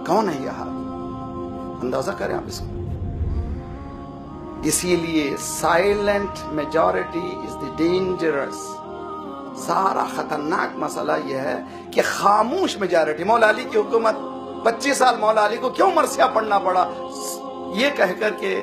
کون ہے یہ ہاتھ؟ اندازہ کریں آپ اس کو. اسی لیے silent majority is the dangerous. سارا خطرناک مسئلہ یہ ہے کہ خاموش میجورٹی. مولا علی کی حکومت 25 سال مولا علی کو کیوں مرثیہ پڑھنا پڑا؟ یہ کہہ کر کہ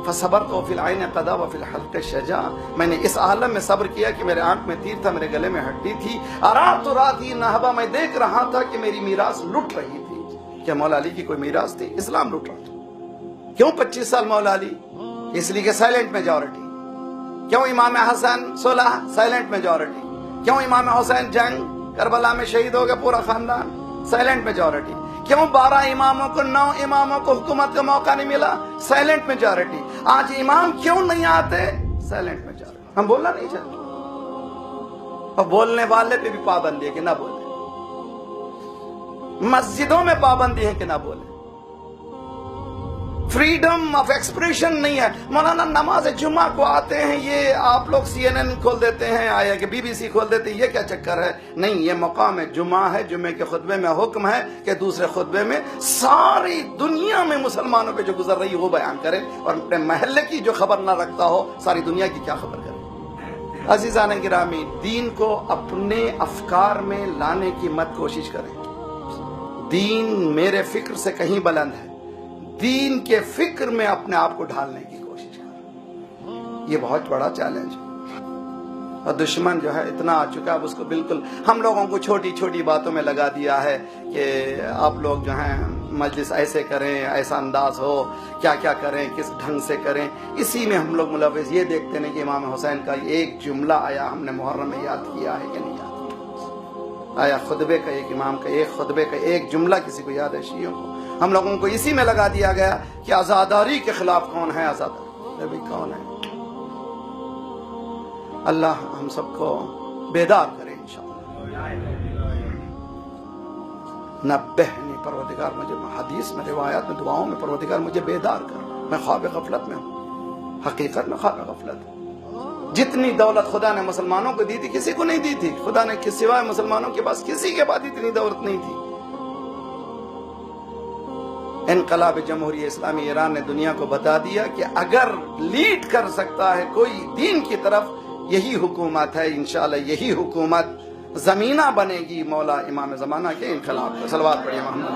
فصبرت فی العین قضا وفی الحلق شجا. میں نے اس عالم میں صبر کیا کہ میرے آنکھ میں تیر تھا، میرے گلے میں ہڈی تھی. ارات راتی نہبا، میں دیکھ رہا تھا کہ میری میراث لٹ رہی تھی. کیا مولا علی کی کوئی میراث تھی؟ اسلام لٹ رہا تھا. کیوں 25 سال مولا علی؟ اس لیے کہ سائلنٹ میجورٹی. کیوں امام حسن 16 سائلنٹ میجورٹی. کیوں امام حسین جنگ کربلا میں شہید ہو گیا پورا خاندان؟ Silent majority. کیوں 12 اماموں کو 9 اماموں کو حکومت کا موقع نہیں ملا؟ Silent majority. آج امام کیوں نہیں آتے؟ Silent majority. ہم بولنا نہیں چاہتے، اور بولنے والے پہ بھی پابندی ہے کہ نہ بولے. مسجدوں میں پابندی ہے کہ نہ بولے. فریڈم آف ایکسپریشن نہیں ہے. مولانا نماز جمعہ کو آتے ہیں، یہ آپ لوگ CNN کھول دیتے ہیں، آیا کہ BBC کھول دیتے ہیں، یہ کیا چکر ہے؟ نہیں، یہ مقام ہے، جمعہ ہے. جمعے کے خطبے میں حکم ہے کہ دوسرے خطبے میں ساری دنیا میں مسلمانوں پہ جو گزر رہی ہے وہ بیان کرے، اور اپنے محلے کی جو خبر نہ رکھتا ہو ساری دنیا کی کیا خبر کرے. عزیزان گرامی، دین کو اپنے افکار میں لانے کی مت کوشش کریں. دین میرے فکر سے کہیں بلند ہے. دین کے فکر میں اپنے آپ کو ڈھالنے کی کوشش کریں. یہ بہت بڑا چیلنج ہے، اور دشمن جو ہے اتنا آ چکا ہے، اب اس کو بالکل ہم لوگوں کو چھوٹی چھوٹی باتوں میں لگا دیا ہے کہ آپ لوگ جو ہیں مجلس ایسے کریں، ایسا انداز ہو، کیا کیا کریں، کس ڈھنگ سے کریں. اسی میں ہم لوگ ملوث. یہ دیکھتے ہیں کہ امام حسین کا ایک جملہ آیا ہم نے محرم میں یاد کیا ہے کہ نہیں یاد کیا؟ آیا خطبے کا ایک امام کا ایک خطبے کا ایک جملہ کسی کو یاد ہے؟ شیعوں کو ہم لوگوں کو اسی میں لگا دیا گیا کہ آزاداری کے خلاف کون ہے. آزاداری کون ہے؟ اللہ ہم سب کو بیدار کرے انشاءاللہ. نبہنی پروردگار، مجھے حدیث میں، روایات میں، دعاؤں میں پروردگار مجھے بیدار کر. میں خواب غفلت میں ہوں، حقیقت میں خواب غفلت. جتنی دولت خدا نے مسلمانوں کو دی تھی کسی کو نہیں دی تھی. خدا نے سوائے مسلمانوں کے پاس کسی کے پاس اتنی دولت نہیں تھی. انقلاب جمہوریہ اسلامی ایران نے دنیا کو بتا دیا کہ اگر لیڈ کر سکتا ہے کوئی دین کی طرف، یہی حکومت ہے. انشاءاللہ یہی حکومت زمینہ بنے گی مولا امام زمانہ کے انقلاب. صلوات پڑھیے محمد.